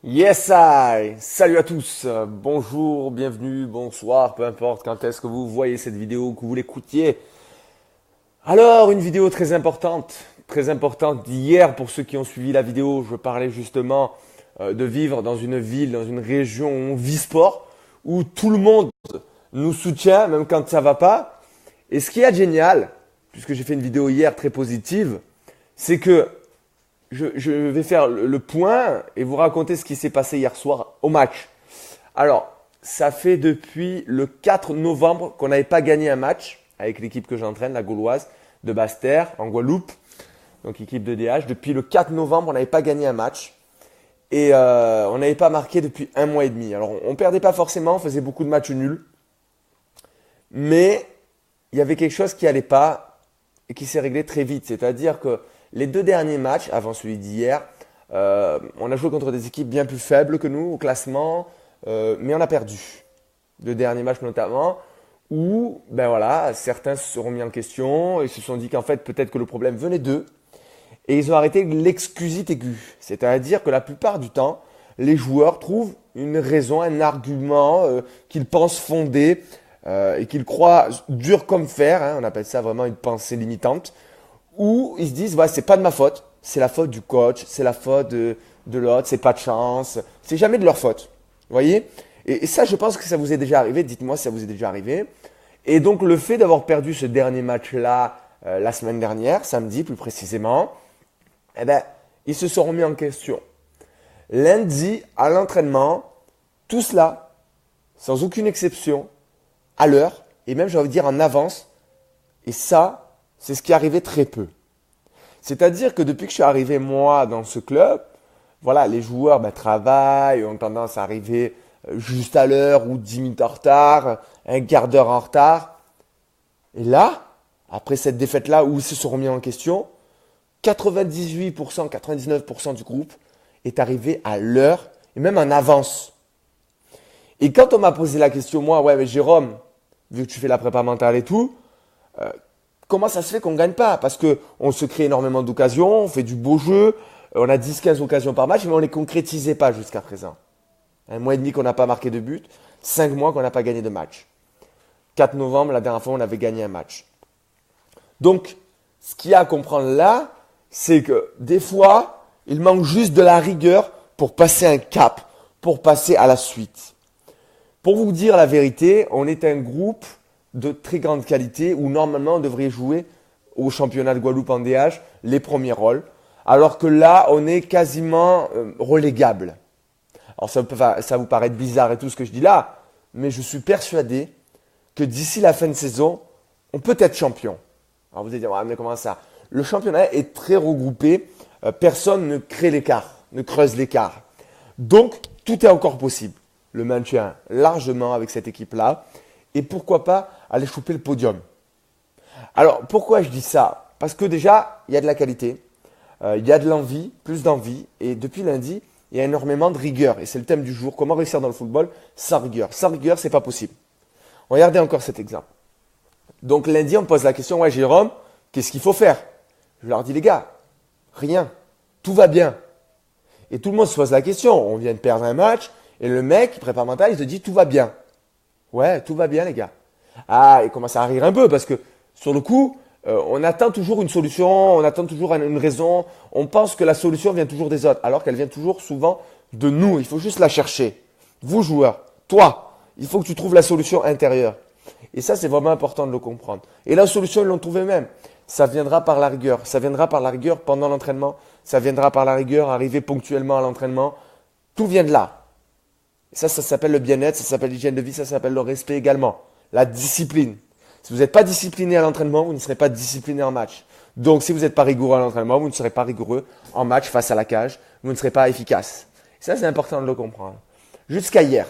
Yes, I! Salut à tous, bonjour, bienvenue, bonsoir, peu importe quand est-ce que vous voyez cette vidéo, que vous l'écoutiez. Alors, une vidéo très importante d'hier pour ceux qui ont suivi la vidéo. Je parlais justement de vivre dans une ville, dans une région où on vit sport, où tout le monde nous soutient, même quand ça va pas. Et ce qui est génial, puisque j'ai fait une vidéo hier très positive, c'est que je vais faire le point et vous raconter ce qui s'est passé hier soir au match. Alors, ça fait depuis le 4 novembre qu'on n'avait pas gagné un match avec l'équipe que j'entraîne, la Gauloise de Basse-Terre, en Guadeloupe, donc équipe de DH. Depuis le 4 novembre, on n'avait pas gagné un match et on n'avait pas marqué depuis un mois et demi. Alors, on perdait pas forcément, on faisait beaucoup de matchs nuls, mais il y avait quelque chose qui allait pas et qui s'est réglé très vite. C'est-à-dire que les deux derniers matchs, avant celui d'hier, on a joué contre des équipes bien plus faibles que nous au classement, mais on a perdu. Le dernier match notamment, où ben voilà, certains se sont remis en question et se sont dit qu'en fait peut-être que le problème venait d'eux. Et ils ont arrêté l'excusite aiguë. C'est-à-dire que la plupart du temps, les joueurs trouvent une raison, un argument qu'ils pensent fondé et qu'ils croient dur comme fer. Hein, on appelle ça vraiment une pensée limitante où ils se disent ouais, c'est pas de ma faute, c'est la faute du coach, c'est la faute de l'autre, c'est pas de chance, c'est jamais de leur faute. Vous voyez et ça, je pense que ça vous est déjà arrivé. Dites-moi si ça vous est déjà arrivé. Et donc, le fait d'avoir perdu ce dernier match-là la semaine dernière, samedi plus précisément, eh ben, ils se sont remis en question. Lundi, à l'entraînement, tous là, sans aucune exception, à l'heure, et même j'ai envie de dire en avance, et ça, c'est ce qui arrivait très peu. C'est-à-dire que depuis que je suis arrivé moi dans ce club, voilà, les joueurs ben, travaillent, ont tendance à arriver juste à l'heure ou 10 minutes en retard, un quart d'heure en retard. Et là, après cette défaite-là où ils se sont remis en question, 98%, 99% du groupe est arrivé à l'heure et même en avance. Et quand on m'a posé la question, moi, ouais, mais Jérôme, vu que tu fais la prépa mentale et tout, comment ça se fait qu'on ne gagne pas? Parce qu'on se crée énormément d'occasions, on fait du beau jeu, on a 10-15 occasions par match, mais on ne les concrétisait pas jusqu'à présent. Un mois et demi qu'on n'a pas marqué de but, 5 mois qu'on n'a pas gagné de match. 4 novembre, la dernière fois, on avait gagné un match. Donc, ce qu'il y a à comprendre là, c'est que des fois, il manque juste de la rigueur pour passer un cap, pour passer à la suite. Pour vous dire la vérité, on est un groupe de très grande qualité où normalement on devrait jouer au championnat de Guadeloupe en DH les premiers rôles, alors que là, on est quasiment relégable. Alors ça vous paraît bizarre et tout ce que je dis là, mais je suis persuadé que d'ici la fin de saison, on peut être champion. Alors vous allez dire, ouais, mais comment ça? Le championnat est très regroupé, personne ne crée l'écart, ne creuse l'écart. Donc, tout est encore possible. Le maintien largement avec cette équipe-là. Et pourquoi pas aller choper le podium. Alors, pourquoi je dis ça? Parce que déjà, il y a de la qualité, il y a de l'envie, plus d'envie. Et depuis lundi, il y a énormément de rigueur. Et c'est le thème du jour. Comment réussir dans le football sans rigueur? Sans rigueur, c'est pas possible. Regardez encore cet exemple. Donc lundi, on me pose la question, ouais Jérôme, qu'est-ce qu'il faut faire? Je leur dis, les gars, rien. Tout va bien. Et tout le monde se pose la question. On vient de perdre un match et le mec, prépare mental, il se dit, tout va bien. Ouais, tout va bien les gars. Ah, il commence à rire un peu parce que sur le coup, on attend toujours une solution, on attend toujours une raison. On pense que la solution vient toujours des autres, alors qu'elle vient toujours souvent de nous. Il faut juste la chercher. Vous joueurs, toi, il faut que tu trouves la solution intérieure. Et ça, c'est vraiment important de le comprendre. Et la solution, ils l'ont trouvée même. Ça viendra par la rigueur. Ça viendra par la rigueur pendant l'entraînement. Ça viendra par la rigueur arriver ponctuellement à l'entraînement. Tout vient de là. Et ça s'appelle le bien-être, ça s'appelle l'hygiène de vie, ça s'appelle le respect également. La discipline. Si vous n'êtes pas discipliné à l'entraînement, vous ne serez pas discipliné en match. Donc, si vous n'êtes pas rigoureux à l'entraînement, vous ne serez pas rigoureux en match face à la cage. Vous ne serez pas efficace. Et ça, c'est important de le comprendre. Jusqu'à hier.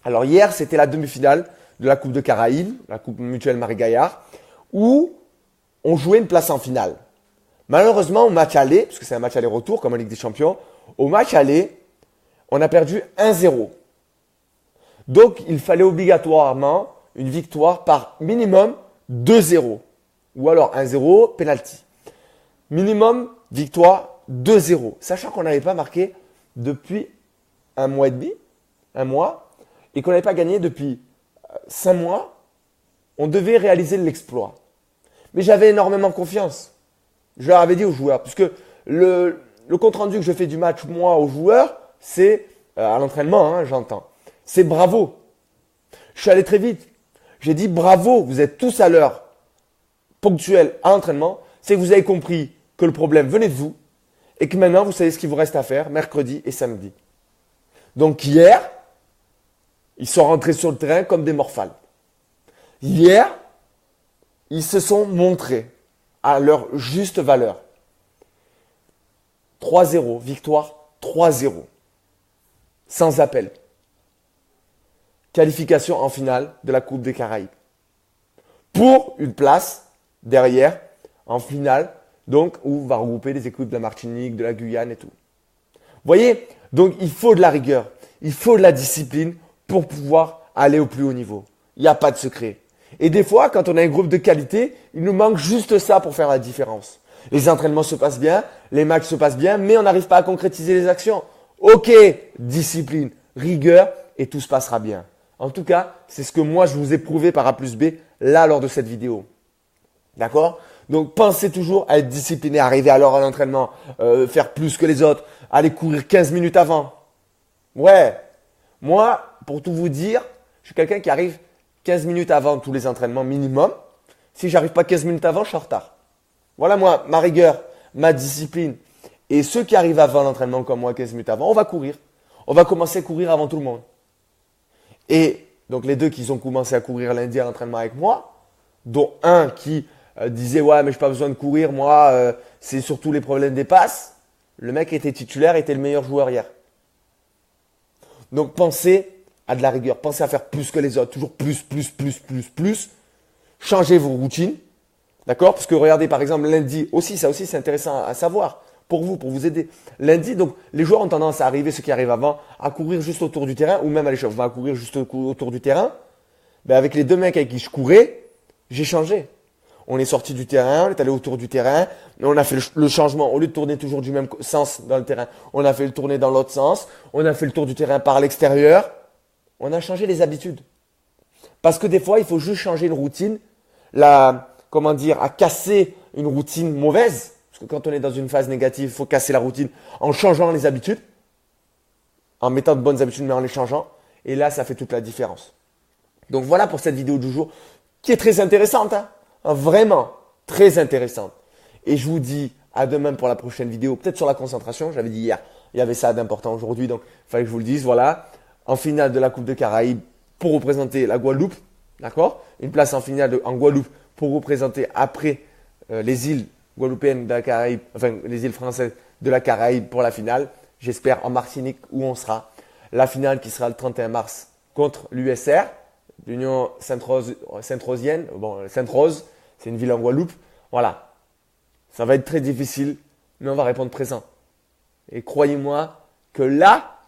Alors, hier, c'était la demi-finale de la Coupe de Caraïbes, la Coupe mutuelle Marie-Gaillard, où on jouait une place en finale. Malheureusement, au match aller, parce que c'est un match aller-retour comme en Ligue des Champions, au match aller, on a perdu 1-0. Donc, il fallait obligatoirement une victoire par minimum 2-0. Ou alors 1-0, penalty. Minimum victoire 2-0. Sachant qu'on n'avait pas marqué depuis un mois et demi, un mois, et qu'on n'avait pas gagné depuis 5 mois, on devait réaliser l'exploit. Mais j'avais énormément confiance. Je leur avais dit aux joueurs, puisque le compte-rendu que je fais du match, moi, aux joueurs, c'est, à l'entraînement, hein, j'entends, c'est bravo. Je suis allé très vite. J'ai dit bravo, vous êtes tous à l'heure ponctuelle à l'entraînement. C'est que vous avez compris que le problème venait de vous et que maintenant, vous savez ce qu'il vous reste à faire mercredi et samedi. Donc hier, ils sont rentrés sur le terrain comme des morphales. Hier, ils se sont montrés à leur juste valeur. 3-0, victoire 3-0. Sans appel. Qualification en finale de la Coupe des Caraïbes. Pour une place derrière en finale, donc où va regrouper les équipes de la Martinique, de la Guyane et tout. Vous voyez, donc il faut de la rigueur, il faut de la discipline pour pouvoir aller au plus haut niveau. Il n'y a pas de secret. Et des fois, quand on a un groupe de qualité, il nous manque juste ça pour faire la différence. Les entraînements se passent bien, les matchs se passent bien, mais on n'arrive pas à concrétiser les actions. Ok, discipline, rigueur et tout se passera bien. En tout cas, c'est ce que moi je vous ai prouvé par A plus B là lors de cette vidéo. D'accord? Donc pensez toujours à être discipliné, arriver à l'heure à l'entraînement, faire plus que les autres, aller courir 15 minutes avant. Ouais, moi, pour tout vous dire, je suis quelqu'un qui arrive 15 minutes avant tous les entraînements minimum. Si j'arrive pas 15 minutes avant, je suis en retard. Voilà moi, ma rigueur, ma discipline. Et ceux qui arrivent avant l'entraînement comme moi 15 minutes avant, on va courir. On va commencer à courir avant tout le monde. Et donc les deux qui ont commencé à courir lundi à l'entraînement avec moi, dont un qui disait ouais mais j'ai pas besoin de courir, moi c'est surtout les problèmes des passes. Le mec était titulaire, était le meilleur joueur hier. Donc pensez à de la rigueur, pensez à faire plus que les autres, toujours plus. Changez vos routines, d'accord? Parce que regardez par exemple lundi aussi, ça aussi c'est intéressant à savoir. Pour vous aider. Lundi, donc, les joueurs ont tendance à arriver, ceux qui arrivent avant, à courir juste autour du terrain, ou même à l'échauffement, à courir juste autour du terrain. Ben, avec les deux mecs avec qui je courais, j'ai changé. On est sorti du terrain, on est allé autour du terrain, on a fait le changement. Au lieu de tourner toujours du même sens dans le terrain, on a fait le tourner dans l'autre sens, on a fait le tour du terrain par l'extérieur. On a changé les habitudes. Parce que des fois, il faut juste changer une routine, à casser une routine mauvaise. Parce que quand on est dans une phase négative, il faut casser la routine en changeant les habitudes, en mettant de bonnes habitudes, mais en les changeant. Et là, ça fait toute la différence. Donc voilà pour cette vidéo du jour, qui est très intéressante, hein. Vraiment très intéressante. Et je vous dis à demain pour la prochaine vidéo, peut-être sur la concentration. J'avais dit hier, il y avait ça d'important aujourd'hui, donc il fallait que je vous le dise. Voilà, en finale de la Coupe de Caraïbes pour représenter la Guadeloupe, d'accord? Une place en finale en Guadeloupe pour représenter après les îles guadeloupéennes de la Caraïbe, enfin les îles françaises de la Caraïbe pour la finale. J'espère en Martinique où on sera. La finale qui sera le 31 mars contre l'USR, l'Union Sainte-Rosienne. Bon, Sainte-Rose, c'est une ville en Guadeloupe. Voilà. Ça va être très difficile, mais on va répondre présent. Et croyez-moi que là,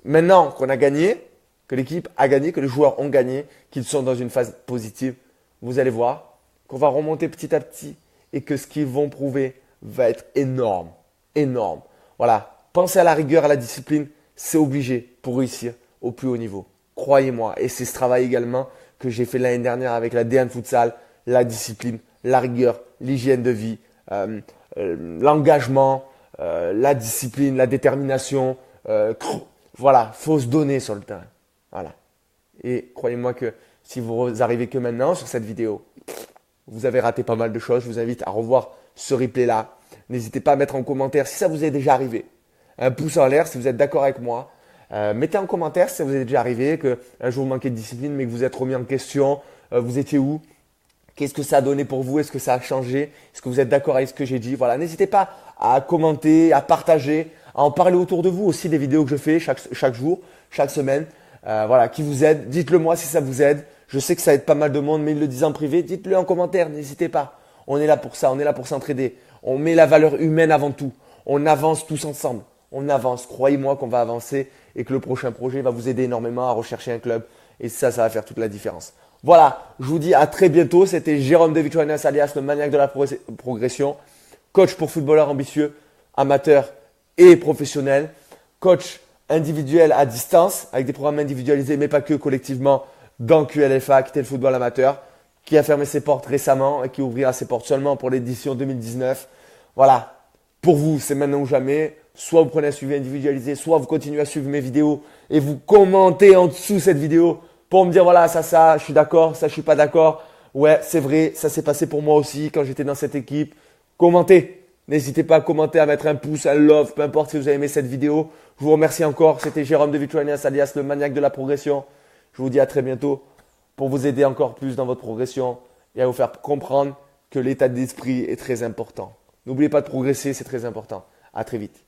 maintenant qu'on a gagné, que l'équipe a gagné, que les joueurs ont gagné, qu'ils sont dans une phase positive, vous allez voir qu'on va remonter petit à petit et que ce qu'ils vont prouver va être énorme. Énorme. Voilà. Pensez à la rigueur, à la discipline. C'est obligé pour réussir au plus haut niveau. Croyez-moi. Et c'est ce travail également que j'ai fait l'année dernière avec la D1 Futsal. La discipline, la rigueur, l'hygiène de vie, l'engagement, la discipline, la détermination. Voilà. Faut se donner sur le terrain. Voilà. Et croyez-moi que si vous arrivez que maintenant sur cette vidéo, vous avez raté pas mal de choses. Je vous invite à revoir ce replay-là. N'hésitez pas à mettre en commentaire si ça vous est déjà arrivé. Un pouce en l'air si vous êtes d'accord avec moi. Mettez en commentaire si ça vous est déjà arrivé, qu'un jour vous manquez de discipline, mais que vous êtes remis en question. Vous étiez où? Qu'est-ce que ça a donné pour vous? Est-ce que ça a changé? Est-ce que vous êtes d'accord avec ce que j'ai dit? Voilà, n'hésitez pas à commenter, à partager, à en parler autour de vous aussi des vidéos que je fais chaque jour, chaque semaine. Voilà, qui vous aide. Dites-le moi si ça vous aide. Je sais que ça aide pas mal de monde, mais ils le disent en privé. Dites-le en commentaire, n'hésitez pas. On est là pour ça, on est là pour s'entraider. On met la valeur humaine avant tout. On avance tous ensemble. On avance. Croyez-moi qu'on va avancer et que le prochain projet va vous aider énormément à rechercher un club. Et ça va faire toute la différence. Voilà, je vous dis à très bientôt. C'était Jérôme de Victorinas alias le maniaque de la progression. Coach pour footballeurs ambitieux, amateurs et professionnels. Coach individuels à distance, avec des programmes individualisés, mais pas que collectivement, dans QLFA, qui était le football amateur, qui a fermé ses portes récemment et qui ouvrira ses portes seulement pour l'édition 2019. Voilà, pour vous, c'est maintenant ou jamais. Soit vous prenez un suivi individualisé, soit vous continuez à suivre mes vidéos et vous commentez en dessous cette vidéo pour me dire voilà, ça, je suis d'accord, ça, je suis pas d'accord. Ouais, c'est vrai, ça s'est passé pour moi aussi quand j'étais dans cette équipe. Commentez. N'hésitez pas à commenter, à mettre un pouce, un love, peu importe si vous avez aimé cette vidéo. Je vous remercie encore. C'était Jérôme de Vitronias, alias le maniaque de la progression. Je vous dis à très bientôt pour vous aider encore plus dans votre progression et à vous faire comprendre que l'état d'esprit est très important. N'oubliez pas de progresser, c'est très important. À très vite.